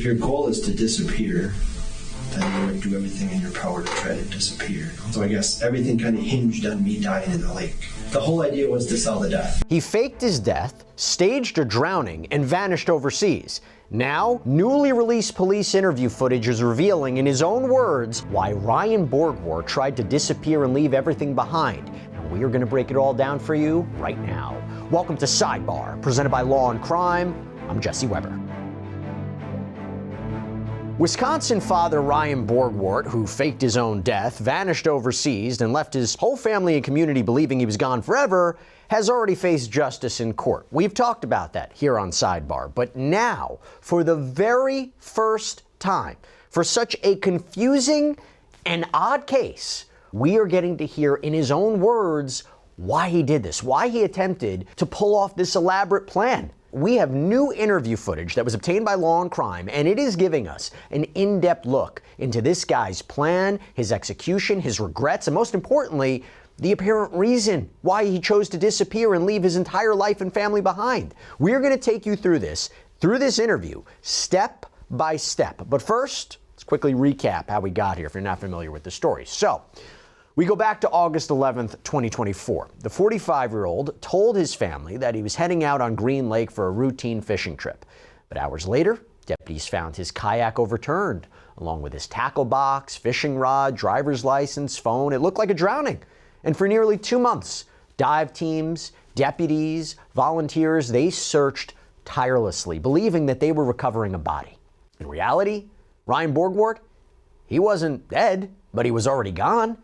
if your goal is to disappear, then you would do everything in your power to try to disappear. So I guess everything kind of hinged on me dying in the lake. The whole idea was to sell the death. He faked his death, staged a drowning, and vanished overseas. Now, newly released police interview footage is revealing, in his own words, why Ryan Borgwardt tried to disappear and leave everything behind. And we are going to break it all down for you right now. Welcome to Sidebar, presented by Law&Crime. I'm Jesse Weber. Wisconsin father Ryan Borgwardt, who faked his own death, vanished overseas, and left his whole family and community believing he was gone forever, has already faced justice in court. We've talked about that here on Sidebar. But now, for the very first time, for such a confusing and odd case, we are getting to hear in his own words why he did this, why he attempted to pull off this elaborate plan. We have new interview footage that was obtained by Law&Crime, and it is giving us an in-depth look into this guy's plan, his execution, his regrets, and most importantly, the apparent reason why he chose to disappear and leave his entire life and family behind. We're going to take you through this interview, step by step. But first, let's quickly recap how we got here if you're not familiar with the story. So, we go back to August 11th, 2024. The 45-year-old told his family that he was heading out on Green Lake for a routine fishing trip. But hours later, deputies found his kayak overturned, along with his tackle box, fishing rod, driver's license, phone. It looked like a drowning. And for nearly 2 months, dive teams, deputies, volunteers, they searched tirelessly, believing that they were recovering a body. In reality, Ryan Borgwardt, he wasn't dead, but he was already gone.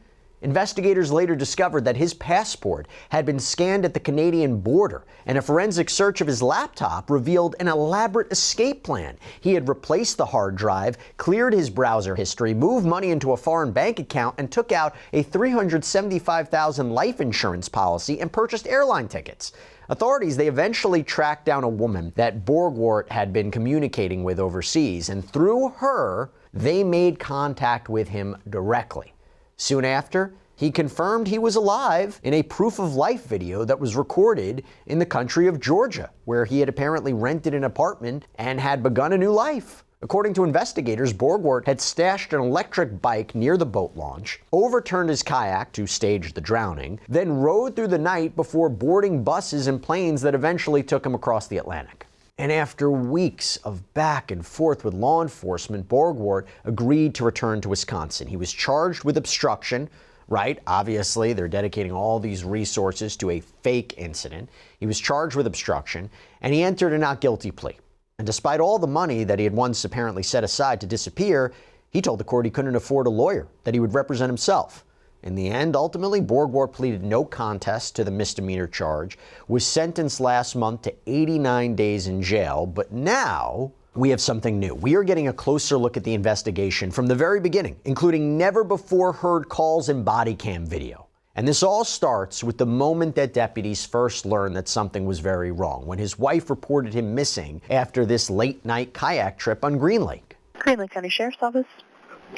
Investigators later discovered that his passport had been scanned at the Canadian border, and a forensic search of his laptop revealed an elaborate escape plan. He had replaced the hard drive, cleared his browser history, moved money into a foreign bank account, and took out a $375,000 life insurance policy and purchased airline tickets. Authorities, they eventually tracked down a woman that Borgwardt had been communicating with overseas, and through her, they made contact with him directly. Soon after, he confirmed he was alive in a proof-of-life video that was recorded in the country of Georgia, where he had apparently rented an apartment and had begun a new life. According to investigators, Borgwardt had stashed an electric bike near the boat launch, overturned his kayak to stage the drowning, then rode through the night before boarding buses and planes that eventually took him across the Atlantic. And after weeks of back and forth with law enforcement, Borgwardt agreed to return to Wisconsin. He was charged with obstruction, right? Obviously, they're dedicating all these resources to a fake incident. He was charged with obstruction, and he entered a not guilty plea. And despite all the money that he had once apparently set aside to disappear, he told the court he couldn't afford a lawyer, that he would represent himself. In the end, ultimately, Borgwardt pleaded no contest to the misdemeanor charge, was sentenced last month to 89 days in jail, but now we have something new. We are getting a closer look at the investigation from the very beginning, including never-before-heard calls and body cam video. And this all starts with the moment that deputies first learned that something was very wrong, when his wife reported him missing after this late-night kayak trip on Green Lake. Green Lake County Sheriff's Office.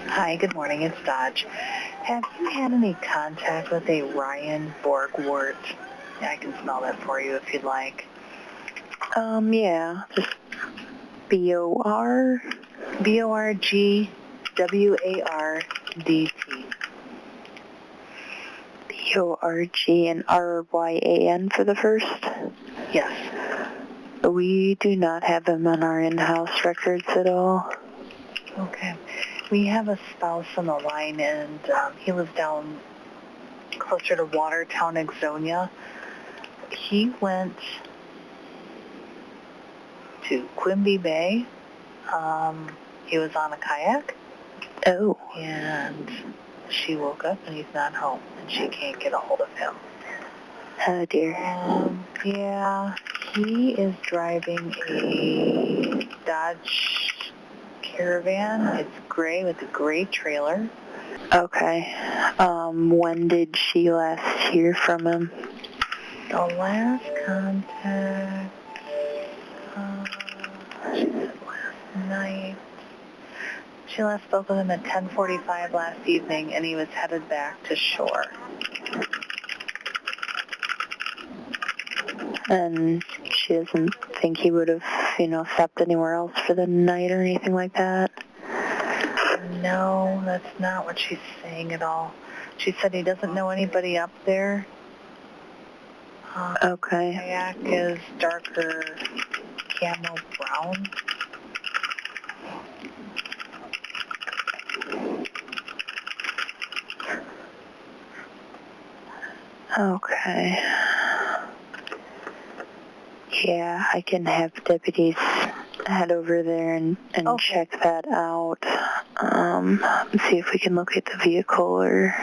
Hi, good morning. It's Dodge. Have you had any contact with a Ryan Borgwardt? Yeah, I can spell that for you if you'd like. Yeah, just B-O-R-G-W-A-R-D-T. B-O-R-G and R-Y-A-N for the first? Yes. We do not have him on our in-house records at all. Okay. We have a spouse on the line, and he lives down closer to Watertown, Exonia. He went to Quimby Bay. He was on a kayak. Oh. And she woke up, and he's not home, and she can't get a hold of him. Oh, dear. Yeah, he is driving a Dodge Caravan. It's gray with a gray trailer. Okay. When did she last hear from him? The last contact, she said last night. She last spoke with him at 10:45 last evening, and he was headed back to shore. And she doesn't think he would have stopped anywhere else for the night or anything like that? No, that's not what she's saying at all. She said he doesn't know anybody up there. Okay. Kayak is darker camel brown. Okay. Yeah, I can have deputies head over there and check that out. See if we can locate the vehicle, or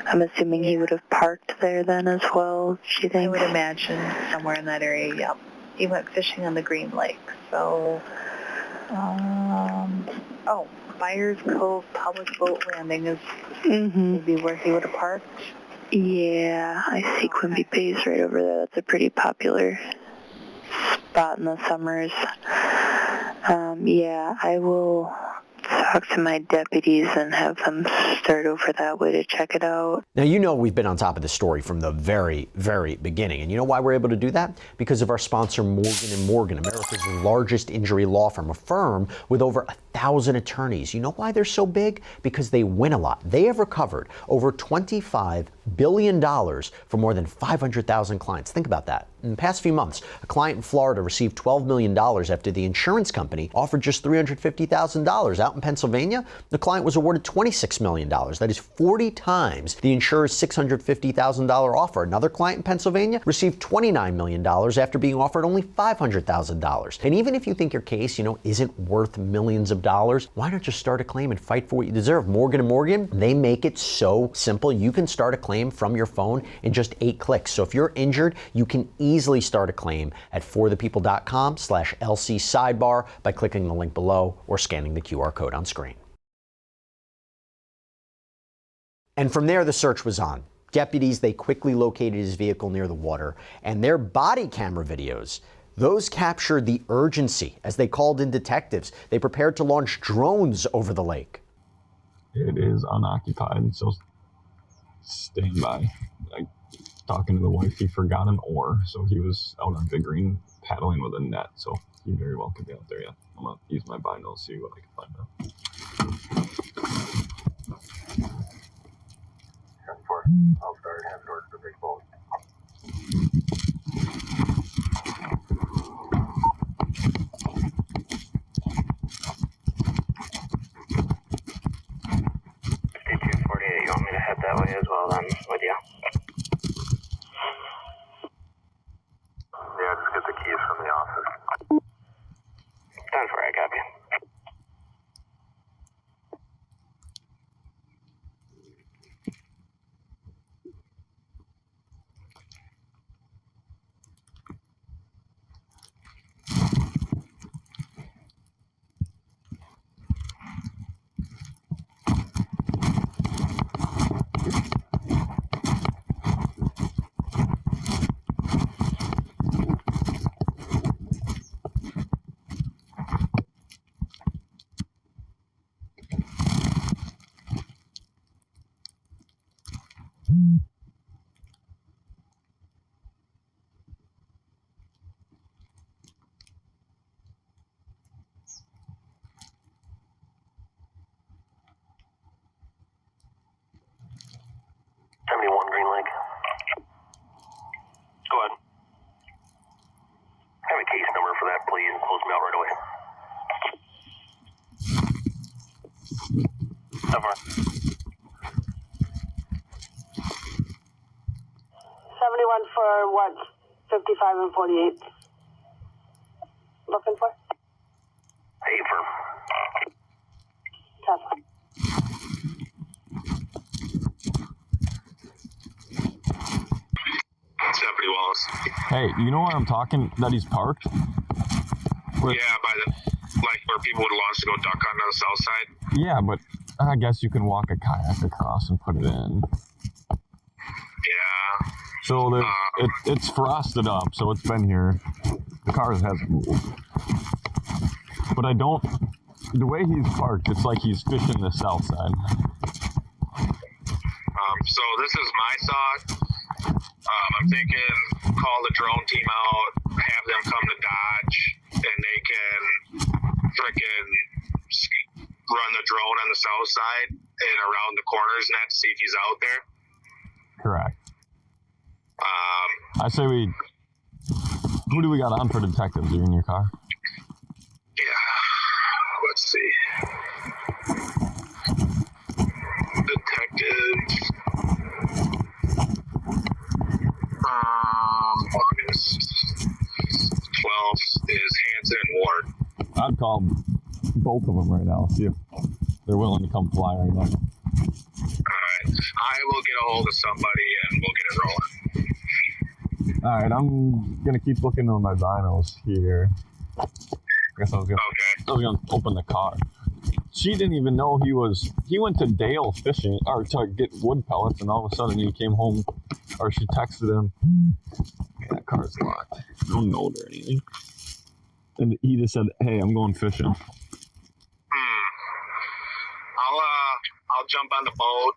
I'm assuming he would have parked there then as well, do you think? I would imagine somewhere in that area, yep. He went fishing on the Green Lake, so, Byers Cove Public Boat Landing is maybe where he would have parked. Yeah, I see Quimby Bay's right over there. That's a pretty popular spot in the summers. Yeah, I will talk to my deputies and have them start over that way to check it out. Now, we've been on top of the story from the very, very beginning. And you know why we're able to do that? Because of our sponsor, Morgan & Morgan, America's largest injury law firm, a firm with over 1,000 attorneys. You know why they're so big? Because they win a lot. They have recovered over $25 billion for more than 500,000 clients. Think about that. In the past few months, a client in Florida received $12 million after the insurance company offered just $350,000. Out in Pennsylvania, the client was awarded $26 million. That is 40 times the insurer's $650,000 offer. Another client in Pennsylvania received $29 million after being offered only $500,000. And even if you think your case, isn't worth millions of dollars, why not just start a claim and fight for what you deserve? Morgan & Morgan, they make it so simple. You can start a claim from your phone in just 8 clicks. So if you're injured, you can easily start a claim at forthepeople.com/LC Sidebar by clicking the link below or scanning the QR code on screen. And from there, the search was on. Deputies, they quickly located his vehicle near the water, and their body camera videos, those captured the urgency as they called in detectives. They prepared to launch drones over the lake. It is unoccupied, so stand by. Talking to the wife, he forgot an oar, so he was out on Big Green paddling with a net, so he very well could be out there, yeah. I'm going to use my bino, see what I can find out. 10-4, I'll start head towards the big boat. Stay tuned, 48, you want me to head that way as well then, with you? Yeah, just get the keys from the office. 10-4, I copy. For what? 55 and 48. Looking for? Hey, firm. Tesla. Deputy Wallace. Hey, you know where I'm talking that he's parked? Yeah, by the where people would launch to go duck on the south side. Yeah, but I guess you can walk a kayak across and put it in. Yeah. So it's frosted up, so it's been here. The car hasn't moved. But the way he's parked, it's like he's fishing the south side. So this is my thought. I'm thinking call the drone team out, have them come to Dodge, and they can frickin' run the drone on the south side and around the corners and that to see if he's out there. Correct. I say who do we got on for detectives? Are you in your car? Yeah. Let's see. Detectives. August 12th is Hanson and Ward. I'd call both of them right now, see if they're willing to come fly right now. Alright. I will get a hold of somebody and we'll get it rolling. Alright, I'm gonna keep looking at my vinyls here. I guess I was gonna open the car. She didn't even know he went to Dale fishing, or to get wood pellets, and all of a sudden he came home, or she texted him, "Hey, that car's locked. No note or anything." And he just said, "Hey, I'm going fishing." I'll jump on the boat.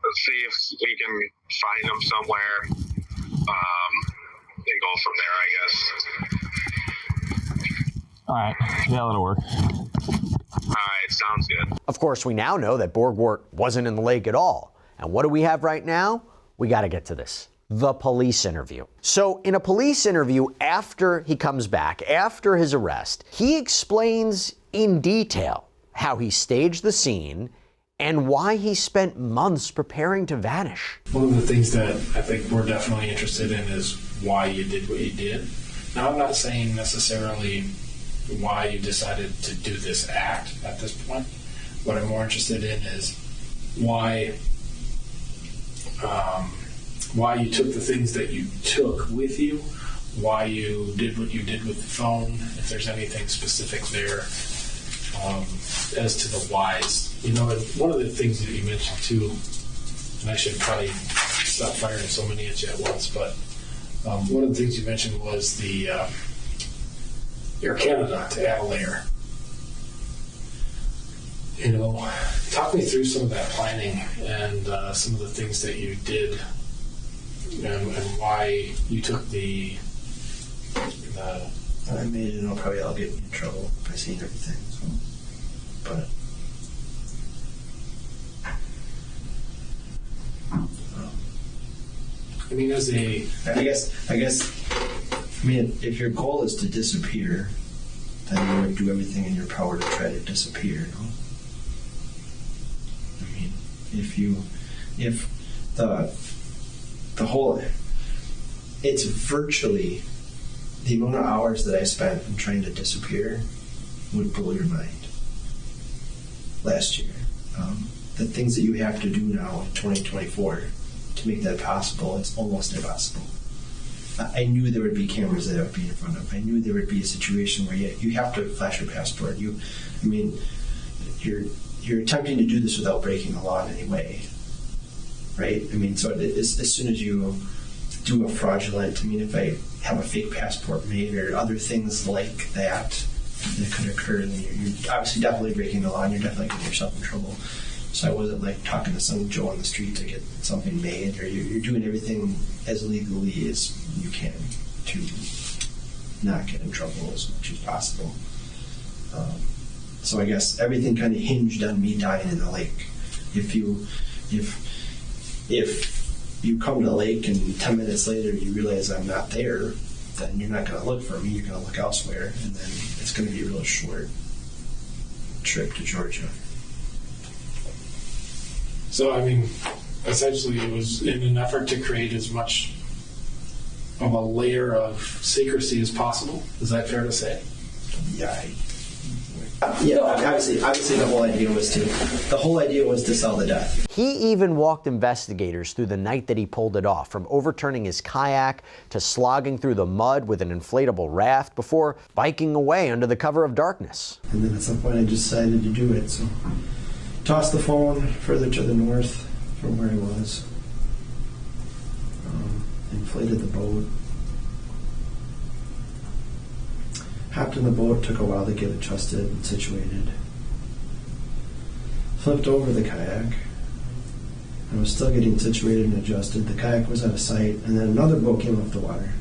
Let's see if we can find him somewhere. And go from there, I guess. All right. Yeah, that'll work. All right, sounds good. Of course, we now know that Borgwardt wasn't in the lake at all. And what do we have right now? We got to get to this. The police interview. So in a police interview after he comes back, after his arrest, he explains in detail how he staged the scene and why he spent months preparing to vanish. One of the things that I think we're definitely interested in is why you did what you did. Now, I'm not saying necessarily why you decided to do this act at this point. What I'm more interested in is why you took the things that you took with you, why you did what you did with the phone, if there's anything specific there as to the whys. You know, and one of the things that you mentioned too, and I should probably stop firing so many at you at once, but one of the things you mentioned was the Air Canada to add a layer. You know, talk me through some of that planning and some of the things that you did and why you took the I made it, probably I'll get me in trouble by seeing everything. So. But I mean, as a I guess. I mean, if your goal is to disappear, then you would do everything in your power to try to disappear. No? I mean, if the whole, it's virtually the amount of hours that I spent in trying to disappear would blow your mind. Last year, the things that you have to do now in 2024 to make that possible, it's almost impossible. I knew there would be cameras that I would be in front of. I knew there would be a situation where you have to flash your passport. You're attempting to do this without breaking the law in any way, right? I mean, so as soon as you do a fraudulent, if I have a fake passport made or other things like that could occur, then you're obviously definitely breaking the law and you're definitely getting yourself in trouble. So I wasn't like talking to some Joe on the street to get something made, or you're doing everything as legally as you can to not get in trouble as much as possible. So I guess everything kind of hinged on me dying in the lake. If you come to the lake and 10 minutes later you realize I'm not there, then you're not going to look for me, you're going to look elsewhere, and then it's going to be a real short trip to Georgia. So, I mean, essentially it was in an effort to create as much of a layer of secrecy as possible. Is that fair to say? Yeah. Obviously the whole idea was to sell the death. He even walked investigators through the night that he pulled it off, from overturning his kayak to slogging through the mud with an inflatable raft before biking away under the cover of darkness. And then at some point I decided to do it, so tossed the phone further to the north from where I was, inflated the boat, hopped in the boat, took a while to get adjusted and situated, flipped over the kayak. I was still getting situated and adjusted. The kayak was out of sight, and then another boat came off the water.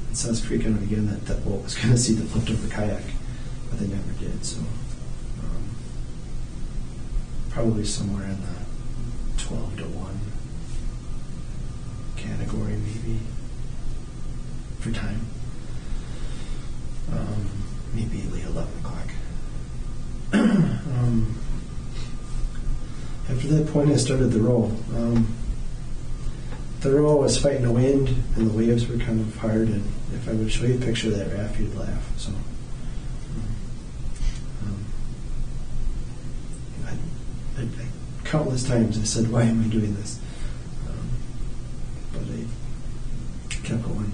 it sounds pretty kind of again that boat was going to see the flipped over kayak, but they never did. So probably somewhere in the 12 to 1 category, maybe for time. Maybe late 11 o'clock. After that point, I started the roll. The roll was fighting the wind, and the waves were kind of hard. And if I would show you a picture of that raft, you'd laugh. So, I countless times I said, "Why am I doing this?" But I kept going.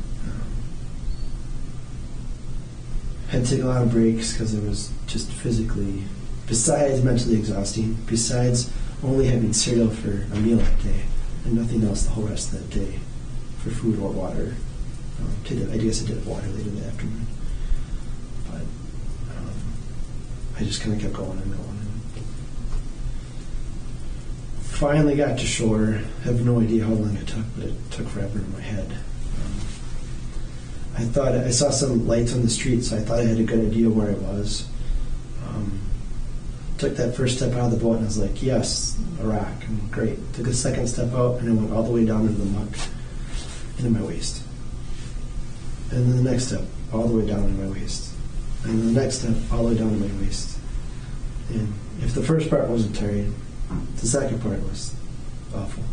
Had to take a lot of breaks because it was just physically, besides mentally exhausting, besides only having cereal for a meal that day and nothing else the whole rest of that day for food or water. I guess I did have water later in the afternoon. But I just kind of kept going and going. Finally got to shore. I have no idea how long it took, but it took forever in my head. I saw some lights on the street, so I thought I had a good idea where I was. Took that first step out of the boat, and I was like, yes, a rock, and great. Took a second step out, and I went all the way down into the muck, into my waist. And then the next step, all the way down into my waist. And then the next step, all the way down to my waist. And if the first part wasn't tiring, the second part was awful.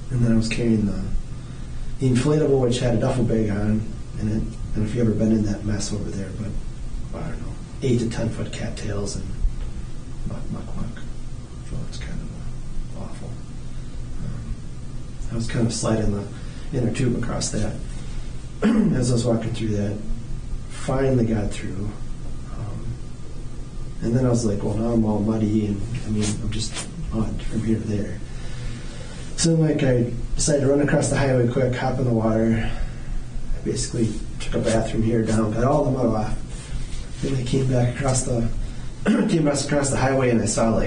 And then I was carrying the inflatable, which had a duffel bag on in it. And if you've ever been in that mess over there, but I don't know, 8 to 10 foot cattails and muck. So it's kind of awful. I was kind of sliding the inner tube across that as I was walking through that. Finally got through. And then I was like, well, now I'm all muddy, and I'm just mud from here to there. So I decided to run across the highway quick, hop in the water. I basically took a bathroom here, down, got all the mud off. Then I came back across the highway, and I saw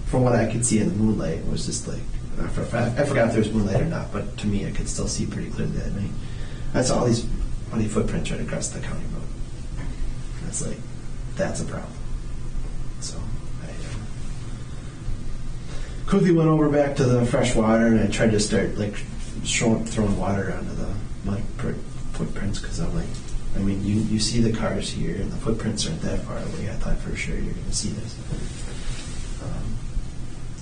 from what I could see in the moonlight, it was just like, I forgot if there was moonlight or not, but to me I could still see pretty clearly that night. I saw all these muddy footprints right across the county road. And it's like, that's a problem. So I quickly went over back to the fresh water, and I tried to start throwing water onto the mud footprints, because I'm like, you see the cars here, and the footprints aren't that far away. I thought for sure you're going to see this.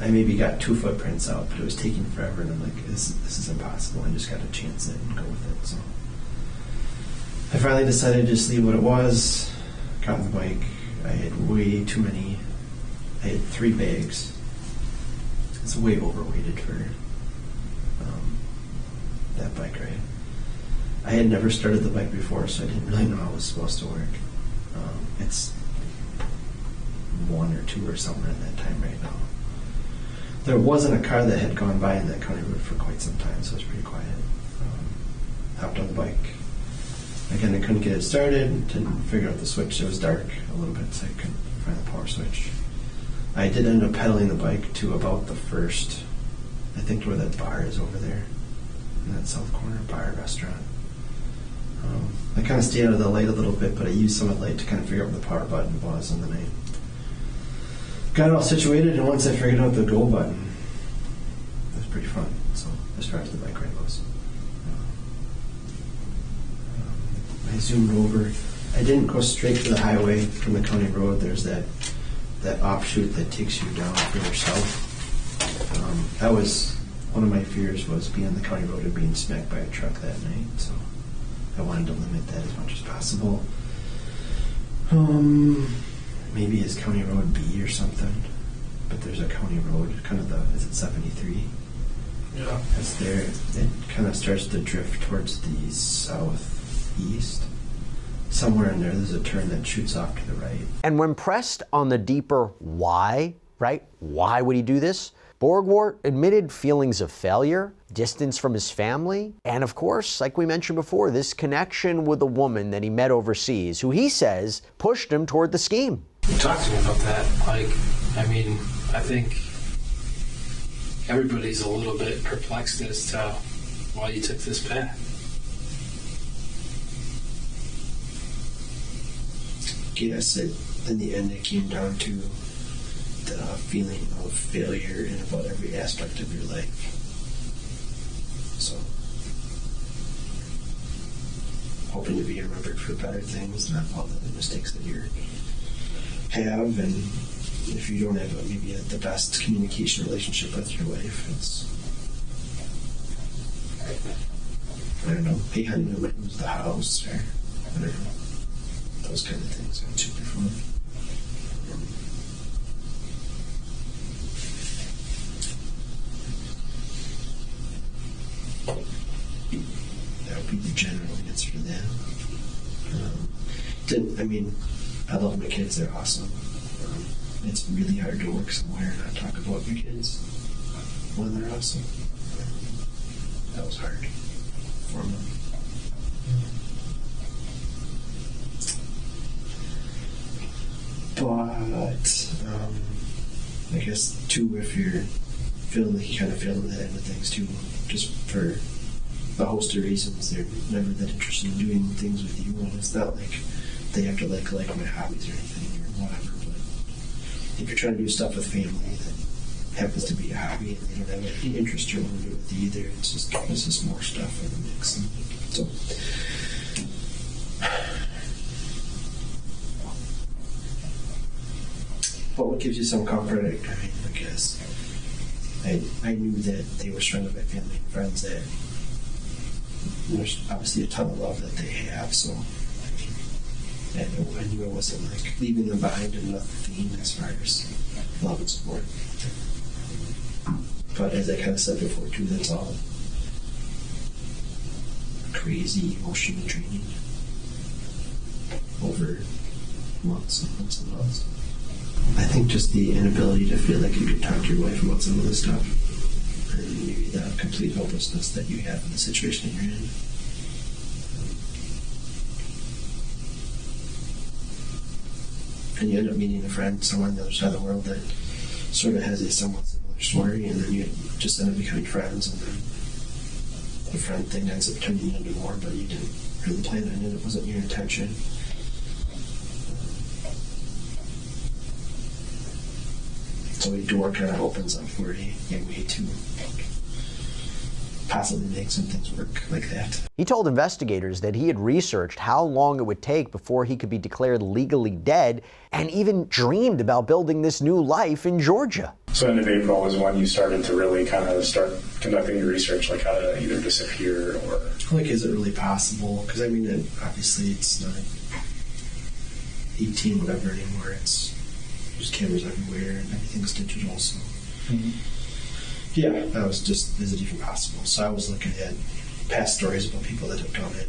I maybe got 2 footprints out, but it was taking forever, and I'm like, this is impossible. I just got to chance it and go with it. So I finally decided to just leave what it was. Got on the bike. I had way too many. I had 3 bags. It's way overweighted for that bike ride. I had never started the bike before, so I didn't really know how it was supposed to work. It's 1 or 2 or somewhere in that time right now. There wasn't a car that had gone by in that county road for quite some time, so it was pretty quiet. Hopped on the bike. Again, I couldn't get it started, didn't figure out the switch. It was dark a little bit, so I couldn't find the power switch. I did end up pedaling the bike to about the first, I think where that bar is over there, in that south corner, bar restaurant. I kind of stayed out of the light a little bit, but I used some of the light to kind of figure out where the power button was, and then I got it all situated, and once I figured out the go button, it was pretty fun. So as far as the bike ride goes, I zoomed over. I didn't go straight to the highway from the county road. There's that offshoot that takes you down further south. That was one of my fears, was being on the county road and being smacked by a truck that night. So I wanted to limit that as much as possible. Maybe it's County Road B or something, but there's a county road, kind of is it 73? Yeah. It's there. It kind of starts to drift towards the southeast. Somewhere in there's a turn that shoots off to the right. And when pressed on the deeper why, right? Why would he do this? Borgwardt admitted feelings of failure, distance from his family, and of course, like we mentioned before, this connection with a woman that he met overseas, who he says pushed him toward the scheme. We talked to him about that. I think everybody's a little bit perplexed as to why you took this path. Yes, in the end, it came down to the feeling of failure in about every aspect of your life. So, hoping to be remembered for better things, not all the mistakes that you have, and if you don't have maybe the best communication relationship with your wife, it's, I don't know, hey honey, I might lose the house, or I don't know, those kind of things aren't super fun. That would be the general answer to that. I love my kids, they're awesome. It's really hard to work somewhere and not talk about your kids when they're awesome. That was hard for them. But I guess too, if you're feeling like you kind of failed in that end of things too, just for a host of reasons, they're never that interested in doing things with you, and it's not like they have to like my hobbies or anything or whatever. But if you're trying to do stuff with family that happens to be a hobby and they don't have any interest or want to do it with you either, it's just more stuff in the mix. And so. But what gives you some comfort, I guess, I knew that they were surrounded by family and friends that there's obviously a ton of love that they have, so I knew I wasn't like leaving them behind in nothing as far as love and support. But as I kind of said before too, that's all crazy emotional training over months and months and months. I think just the inability to feel like you can talk to your wife about some of this stuff, and maybe the complete hopelessness that you have in the situation that you're in. And you end up meeting a friend somewhere on the other side of the world that sort of has a somewhat similar story, and then you just end up becoming friends, and then the friend thing ends up turning into more, but you didn't really plan it, and it wasn't your intention. So a door kind of opens up for a way to possibly make some things work like that. He told investigators that he had researched how long it would take before he could be declared legally dead, and even dreamed about building this new life in Georgia. So end of April was when you started to really kind of start conducting your research, like how to either disappear or... Like, is it really possible? Because obviously it's not 18 whatever anymore. There's cameras everywhere and everything's digital, so yeah, that was just, is it even possible? So I was looking at past stories about people that have done it,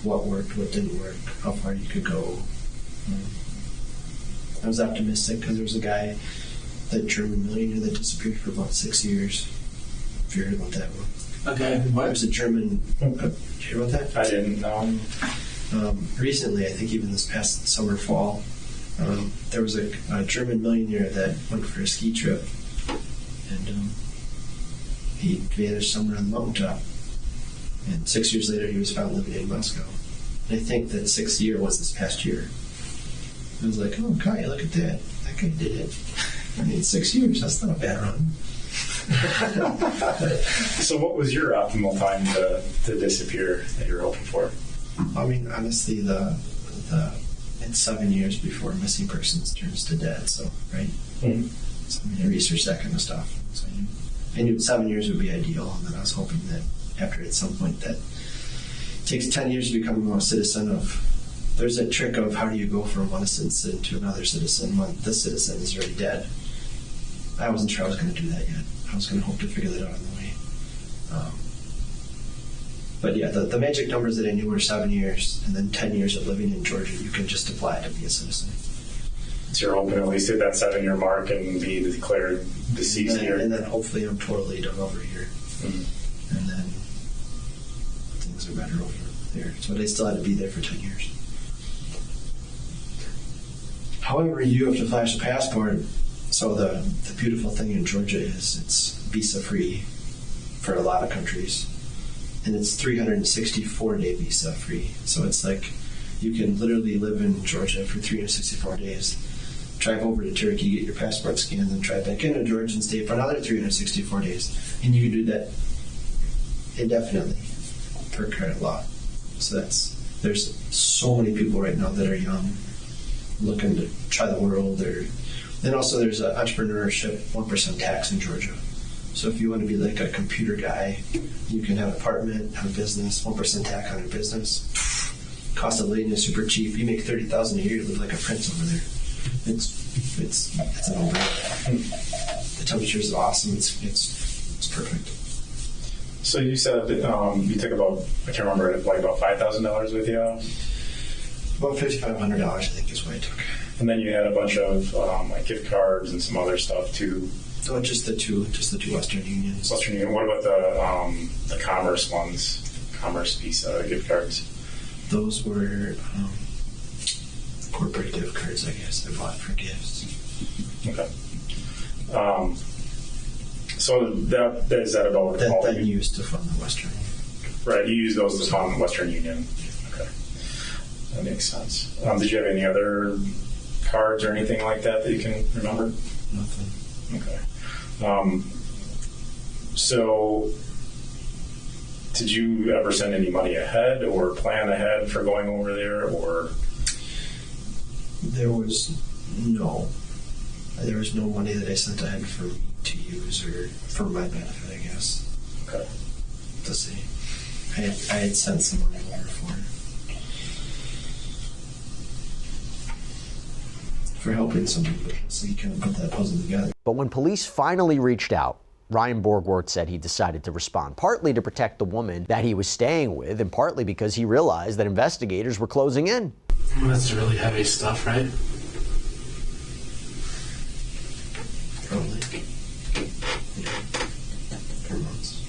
what worked, what didn't work, how far you could go. I was optimistic because there was a guy, that German millionaire that disappeared for about 6 years. If you heard about that one. Okay, what? It was a German, did you hear about that? I didn't know. Recently, I think even this past summer, fall, there was a German millionaire that went for a ski trip, and he vanished somewhere on the mountaintop. And 6 years later, he was found living in Moscow. And I think that 6th year was this past year. I was like, oh, Kaye, look at that. That guy did it. 6 years, that's not a bad run. So what was your optimal time to disappear that you were hoping for? Honestly, it's 7 years before missing persons turns to dead, so, right? Mm-hmm. So, I researched that kind of stuff. So I knew 7 years would be ideal, and then I was hoping that after at some point that it takes 10 years to become a citizen of... There's a trick of how do you go from one citizen to another citizen when this citizen is already dead. I wasn't sure I was going to do that yet. I was going to hope to figure that out on the way. But yeah, the magic numbers that I knew were 7 years, and then 10 years of living in Georgia, you can just apply to be a citizen. So you're hoping to at least hit that 7 year mark and be declared deceased here? And then hopefully I'm totally done over here. Mm-hmm. And then things are better over there. So they still had to be there for 10 years. However, you have to flash a passport So the beautiful thing in Georgia is it's visa-free for a lot of countries. And it's 364-day visa-free. So it's like you can literally live in Georgia for 364 days, drive over to Turkey, get your passport scanned, and drive back into Georgia and stay for another 364 days. And you can do that indefinitely per current law. So there's so many people right now that are young, looking to try the world. Then also there's entrepreneurship, 1% tax in Georgia. So if you want to be like a computer guy, you can have an apartment, have a business, 1% tax on your business. Cost of living is super cheap. You make $30,000 a year, you live like a prince over there. It's an no-brainer. The temperatures are awesome. It's perfect. So you said you took about, I can't remember, like about $5,000 with you? About $5,500, I think, is what I took. And then you had a bunch of like gift cards and some other stuff too. So just the two Western Unions. Western Union. What about the Commerce ones? Commerce Visa gift cards. Those were corporate gift cards, I guess. I bought for gifts. Okay. So that is that about that you used to fund the Western Union. Right, you use those to fund the Western Union. Okay, that makes sense. Did you have any other cards or anything like that you can remember? Nothing. Okay. So did you ever send any money ahead or plan ahead for going over there, or? There was no money that I sent ahead for me to use or for my benefit, I guess. Okay. To see. I had sent some money over for helping somebody, so you kind of put that puzzle together. But when police finally reached out, Ryan Borgwardt said he decided to respond, partly to protect the woman that he was staying with, and partly because he realized that investigators were closing in. Well, that's really heavy stuff, right? Probably. Yeah. For months.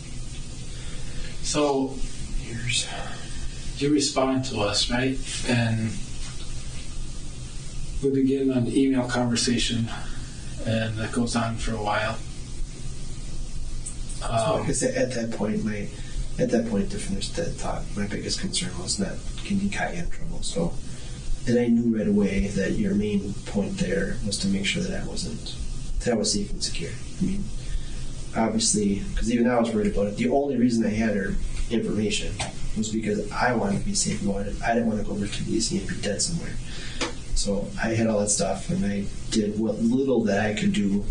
So, Years. you respond to us, right? And we begin an email conversation, and that goes on for a while. Like I said, at that point, to finish that thought, my biggest concern was not getting Kaye in trouble. So, and I knew right away that your main point there was to make sure that I was safe and secure. I mean, obviously, because even I was worried about it. The only reason I had her information was because I wanted to be safe. I didn't want to go over to DC and be dead somewhere. So I had all that stuff, and I did what little that I could do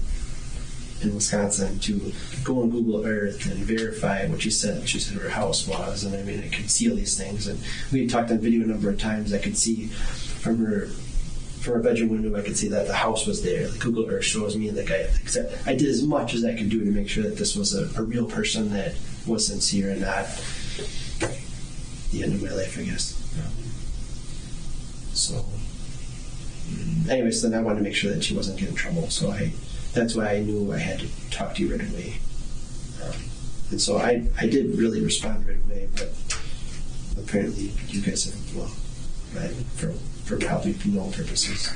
in Wisconsin to go on Google Earth and verify what she said her house was. And I mean, I could see all these things. And we had talked on video a number of times. I could see from her bedroom window, I could see that the house was there. Like Google Earth shows me that I did as much as I could do to make sure that this was a real person that was sincere and not the end of my life, I guess. So, anyways, then I wanted to make sure that she wasn't getting in trouble. So that's why I knew I had to talk to you right away. And so I did really respond right away, but apparently you guys have, right, for probably no purposes.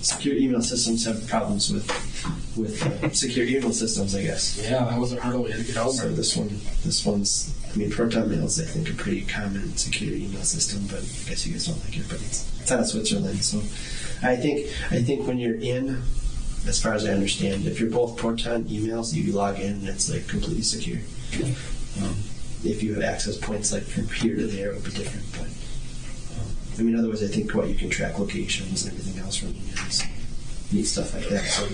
Secure email systems have problems with secure email systems, I guess. Yeah, that was a hurdle we had to get over. So this one's, I mean, Proton Mail's, I think, a pretty common secure email system, but I guess you guys don't like it, but it's out of Switzerland. So I think when you're in, as far as I understand, if you're both Proton emails, you log in and it's like completely secure. If you have access points like from here to there, it would be different. But I mean, otherwise, I think you can track locations and everything else from emails, neat stuff like that. So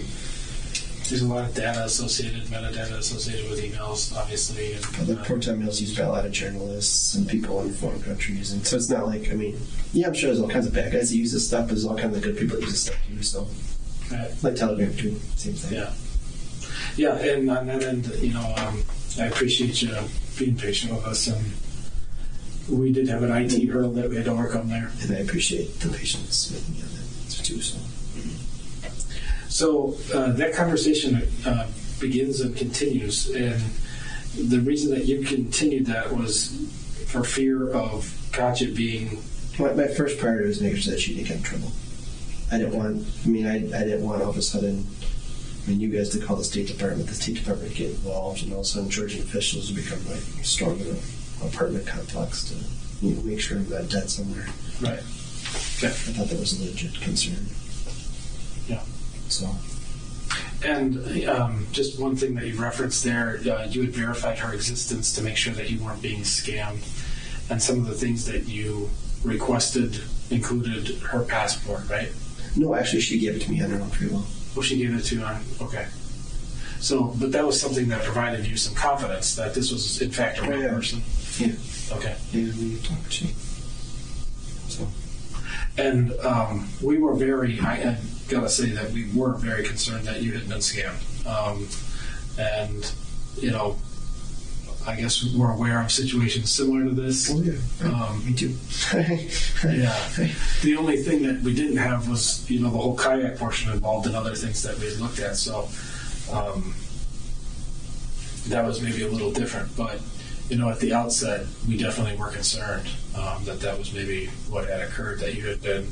there's a lot of metadata associated with emails, obviously. And, the Proton Mail's used by a lot of journalists and people in foreign countries, and so it's not like, I mean, yeah, I'm sure there's all kinds of bad guys that use this stuff, but there's all kinds of good people that use this stuff too. So. Right. Like Telegram too, same thing. Yeah, and on that end, I appreciate you being patient with us, and we did have an IT hurdle that we had to overcome there. And I appreciate the patience with me on that too. So that conversation begins and continues, and the reason that you continued that was for fear of Katya being. My first priority was making sure that she didn't get in trouble. I didn't want all of a sudden I mean, you guys did call the State Department would get involved, and all of a sudden Georgian officials would become like strong in an apartment complex to make sure we've got debt somewhere. Right. Okay. I thought that was a legit concern. Yeah. So. And just one thing that you referenced there, you had verified her existence to make sure that you weren't being scammed. And some of the things that you requested included her passport, right? No, actually, she gave it to me on her own free will. Oh, she gave it to you on, okay. So, but that was something that provided you some confidence that this was, in fact, a real person? Yeah. Okay. Yeah, we talked to you. So. And we were I gotta say that we were very concerned that you had been scammed. And, I guess we're aware of situations similar to this. Oh, yeah. Me too. Yeah. The only thing that we didn't have was, the whole kayak portion involved and other things that we had looked at. So that was maybe a little different. But, at the outset, we definitely were concerned that was maybe what had occurred, that you had been,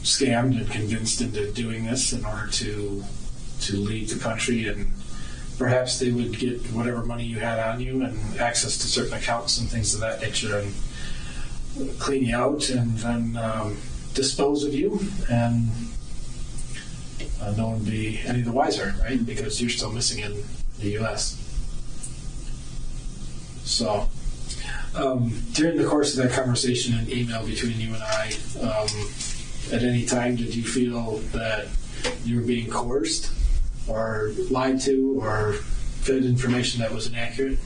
scammed and convinced into doing this in order to leave the country, and perhaps they would get whatever money you had on you and access to certain accounts and things of that nature and clean you out and then dispose of you, and no one would be any the wiser, right? Because you're still missing in the U.S. So during the course of that conversation and email between you and I, at any time did you feel that you were being coerced or lied to or fed information that was inaccurate?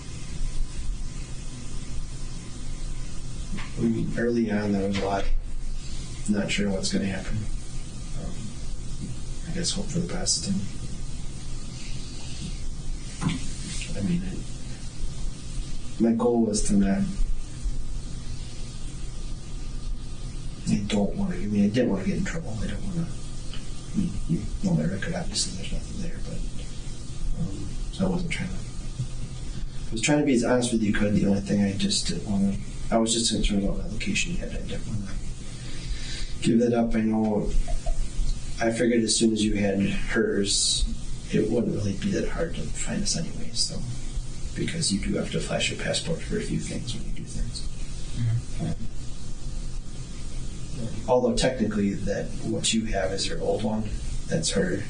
I mean, early on, there was a lot. Not sure what's going to happen. I guess hope for the best. And I mean, my goal was to not. I didn't want to get in trouble. I don't want to. You know my record, obviously, there's nothing there, but so I wasn't trying to. I was trying to be as honest with you could. The only thing I just didn't want to. I was just concerned about the location you had. I didn't want to give that up. I know. I figured as soon as you had hers, it wouldn't really be that hard to find us anyway. So, because you do have to flash your passport for a few things when you do things. Mm-hmm. Although technically, that what you have is your old one. That's her.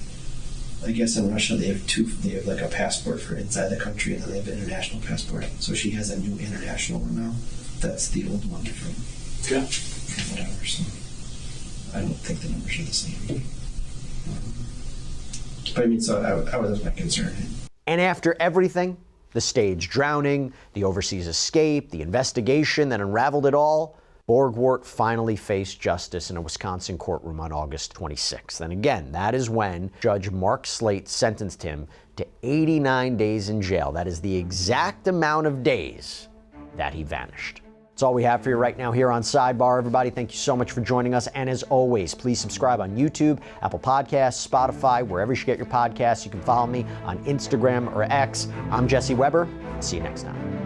I guess in Russia they have two. They have like a passport for inside the country, and then they have an international passport. So she has a new international one now. That's the old one from whatever. So I don't think the numbers are the same. But I mean, so that was my concern. And after everything, the stage drowning, the overseas escape, the investigation that unraveled it all, Borgwardt finally faced justice in a Wisconsin courtroom on August 26th. And again, that is when Judge Mark Slate sentenced him to 89 days in jail. That is the exact amount of days that he vanished. That's all we have for you right now here on Sidebar. Everybody, thank you so much for joining us. And as always, please subscribe on YouTube, Apple Podcasts, Spotify, wherever you get your podcasts. You can follow me on Instagram or X. I'm Jesse Weber. I'll see you next time.